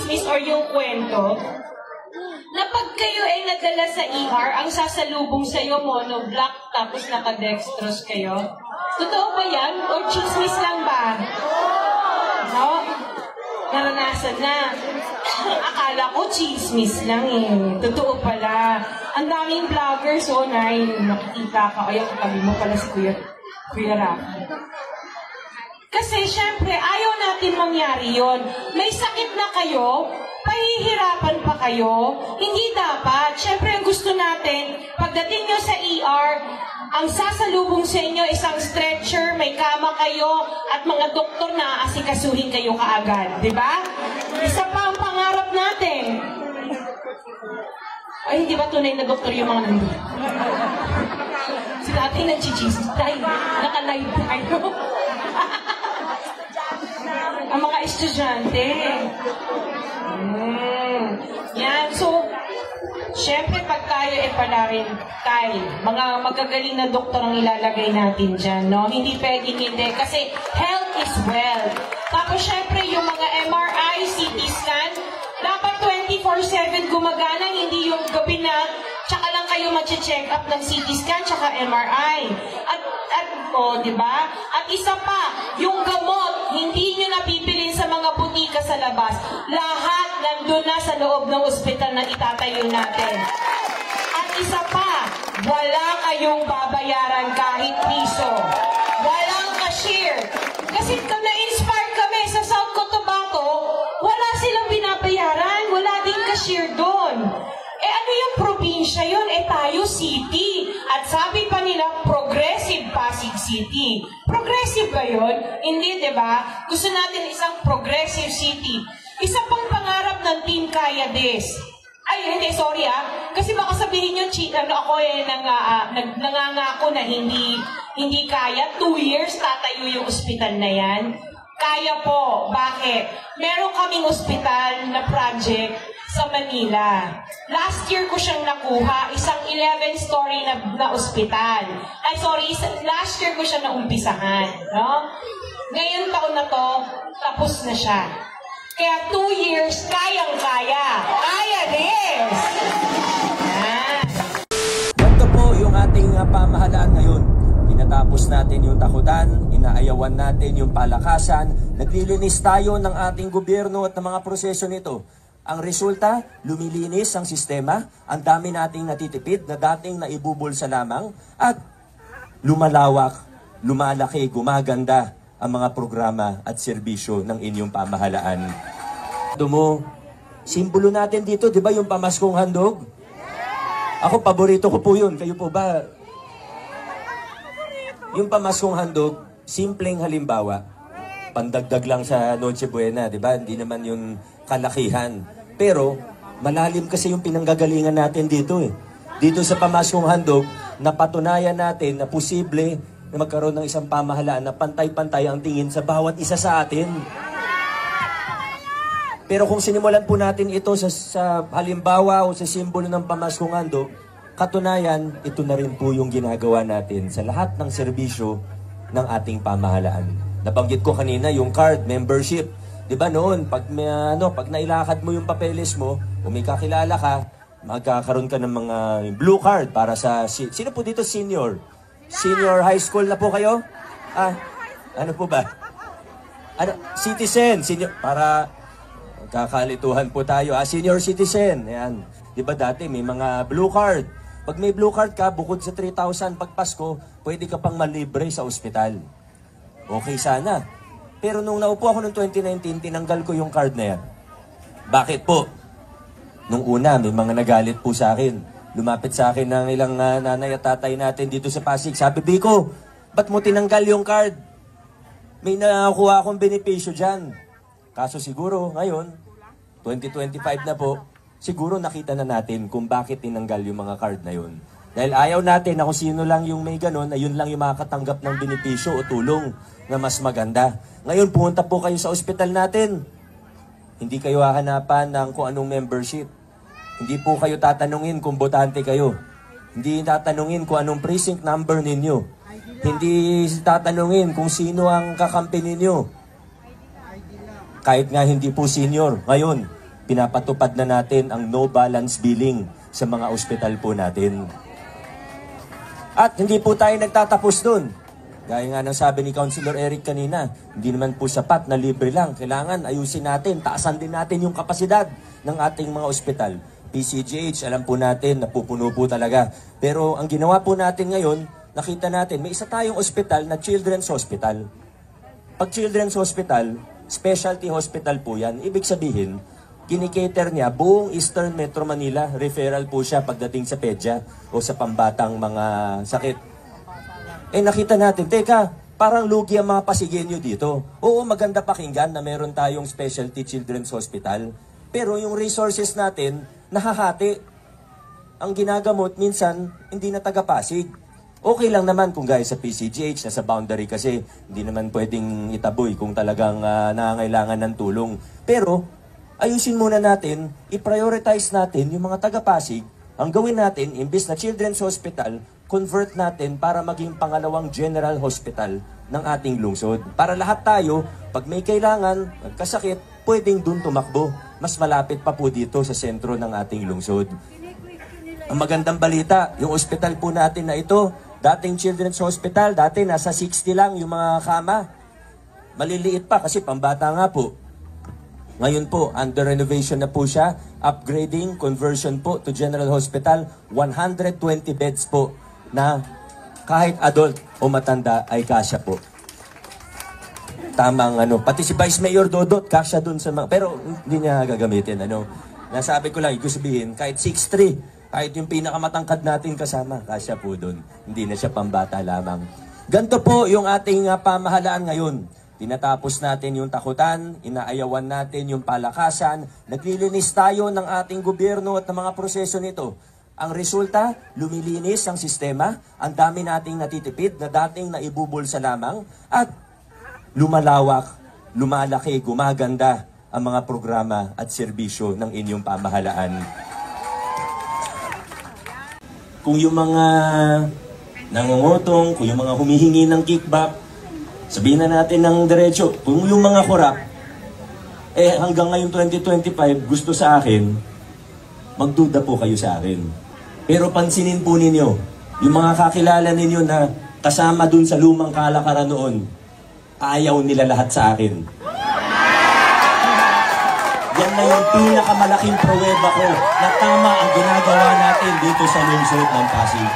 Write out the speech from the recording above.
chismis or yung kwento na pag kayo ay nadala sa ER, ang sasalubong sa'yo monoblock tapos nakadextrose kayo? Totoo ba yan? O chismis lang ba? No? Naranasan na. Akala ko chismis lang eh. Totoo pala. Ang daming vloggers, Nay, nakikita ka. Ayaw, katabi mo pala si Kuya Rafi. Kasi syempre, ayaw natin mangyari yon. May sakit na kayo, pahihirapan pa kayo, hindi dapat. Syempre, ang gusto natin, pagdating nyo sa ER, ang sasalubong sa inyo isang stretcher, may kama kayo, at mga doktor na aasikasuhin kayo kaagad. Diba? Isa pa ang pangarap natin. Ay, hindi ba tunay na doktor yung mga nandun? Sila ating nag-chichismis. Dahil naka-live tayo. Ang mga estudyante. Yan. So, syempre, pag tayo pala rin, mga magagaling na doktor ang ilalagay natin dyan, no? Hindi pwedeng hindi. Kasi health is wealth. Tapos, syempre, yung mga MRI, CT scan, dapat 24/7 gumagana, hindi yung gabi na, tsaka lang kayo mag-check up ng CT scan, tsaka MRI. Diba? At isa pa, yung gamot, hindi nyo napibilin sa mga butika sa labas. Lahat nandun na sa loob ng ospital na itatayo natin. At isa pa, wala kayong babayaran kahit piso. Walang cashier. Kasi na-inspire kami sa South Cotabato, wala silang binabayaran, wala ding cashier doon. Ano yung probinsya yun? Tayo city. At sabi pa nila, progressive Pasig City. Progressive ba yun? Hindi, diba? Gusto natin isang progressive city. Isa pang pangarap ng Team Kaya Des. Ay, hindi, sorry Kasi baka sabihin nyo, ako nangangako na hindi kaya. 2 years tatayo yung ospital na yan. Kaya po. Bakit? Meron kaming ospital na project sa Manila. Last year ko siyang nakuha, isang 11-story na ospital. Last year ko siya naumpisahan. No? Ngayon taon na to, tapos na siya. Kaya 2 years, kayang-kaya. Kaya, Des! Ganito po yung ating pamahalaan ngayon. Tinatapos natin yung takutan, inaayawan natin yung palakasan, naglilinis tayo ng ating gobyerno at ng mga proseso nito. Ang resulta, lumilinis ang sistema, ang dami nating natitipid na dating naibubulsa lamang at lumalawak, lumalaki, gumaganda ang mga programa at serbisyo ng inyong pamahalaan. Simbolo natin dito, di ba yung pamaskong handog? Ako, paborito ko po yun. Kayo po ba? Yung pamaskong handog, simpleng halimbawa. Pandagdag lang sa Noche Buena, di ba? Hindi naman yung kalakihan. Pero, malalim kasi yung pinanggagalingan natin dito eh. Dito sa pamaskong handog, napatunayan natin na posible na magkaroon ng isang pamahalaan na pantay-pantay ang tingin sa bawat isa sa atin. Pero kung sinimulan po natin ito sa halimbawa o sa simbolo ng pamaskong handog, katunayan, ito na rin po yung ginagawa natin sa lahat ng serbisyo ng ating pamahalaan. Nabanggit ko kanina yung card, membership. Diba noon, pag nailakad mo yung papeles mo, kung may kakilala ka, magkakaroon ka ng mga blue card para sa... Sino po dito senior? Senior high school na po kayo? Ano po ba? Citizen. Senior, para kakalituhan po tayo. Senior citizen. Ayan. Diba dati may mga blue card. Pag may blue card ka, bukod sa 3,000 pag Pasko, pwede ka pang malibre sa ospital. Okay sana. Pero nung naupo ako noong 2019, tinanggal ko yung card na yan. Bakit po? Nung una, may mga nagalit po sa akin. Lumapit sa akin ng ilang nanay at tatay natin dito sa Pasig. Sabi, Biko, ba't mo tinanggal yung card? May nakakuha akong benepisyo dyan. Kaso siguro, ngayon, 2025 na po, siguro nakita na natin kung bakit tinanggal yung mga card na yun. Dahil ayaw natin na kung sino lang yung may ganon, na yun lang yung makakatanggap ng benepisyo o tulong na mas maganda. Ngayon, pumunta po kayo sa ospital natin. Hindi kayo hahanapan ng kung anong membership. Hindi po kayo tatanungin kung botante kayo. Hindi tatanungin kung anong precinct number ninyo. Hindi tatanungin kung sino ang kakampi ninyo. Kahit nga hindi po senior. Ngayon, pinapatupad na natin ang no balance billing sa mga ospital po natin. At hindi po tayo nagtatapos doon. Gaya nga ng sabi ni Councilor Eric kanina, hindi naman po sapat na libre lang. Kailangan ayusin natin, taasan din natin yung kapasidad ng ating mga ospital. PCGH, alam po natin, napupuno po talaga. Pero ang ginawa po natin ngayon, nakita natin, may isa tayong ospital na Children's Hospital. Pag Children's Hospital, specialty hospital po yan. Ibig sabihin, kinikater niya buong Eastern Metro Manila. Referral po siya pagdating sa pedya o sa pambatang mga sakit. Nakita natin, teka, parang lugi ang mga Pasigenyo dito. Oo, maganda pakinggan na meron tayong specialty children's hospital. Pero yung resources natin, nahahati. Ang ginagamot, minsan, hindi na taga-Pasig. Okay lang naman kung gaya sa PCGH, nasa boundary kasi, hindi naman pwedeng itaboy kung talagang nangangailangan ng tulong. Pero, ayusin muna natin, i-prioritize natin yung mga taga-Pasig. Ang gawin natin, imbis na children's hospital, convert natin para maging pangalawang general hospital ng ating lungsod. Para lahat tayo, pag may kailangan, magkasakit, pwedeng dun tumakbo. Mas malapit pa po dito sa sentro ng ating lungsod. Ang magandang balita, yung hospital po natin na ito, dating children's hospital, dati nasa 60 lang yung mga kama. Maliliit pa kasi pambata nga po. Ngayon po, under renovation na po siya, upgrading, conversion po to general hospital, 120 beds po na kahit adult o matanda ay kasya po. Tamang pati si Vice Mayor Dodot, kasya dun sa mga, pero hindi niya gagamitin, Nasabi ko lang, ibig sabihin, kahit 6'3", kahit yung pinakamatangkad natin kasama, kasya po dun. Hindi na siya pambata lamang. Ganito po yung ating pamahalaan ngayon. Tinatapos natin yung takutan, inaayawan natin yung palakasan, naglilinis tayo ng ating gobyerno at ng mga proseso nito. Ang resulta, lumilinis ang sistema, ang dami nating natitipid na dating naibubulsa lamang, at lumalawak, lumalaki, gumaganda ang mga programa at serbisyo ng inyong pamahalaan. Kung yung mga nangungutong, kung yung mga humihingi ng kickback, sabihin na natin ng diretso, kung yung mga kurap, hanggang ngayon 2025, gusto sa akin, magduda po kayo sa akin. Pero pansinin po ninyo, yung mga kakilala ninyo na kasama dun sa lumang kalakaran noon, ayaw nila lahat sa akin. Yan na yung pinakamalaking pruweba ko na tama ang ginagawa natin dito sa lungsod ng Pasig.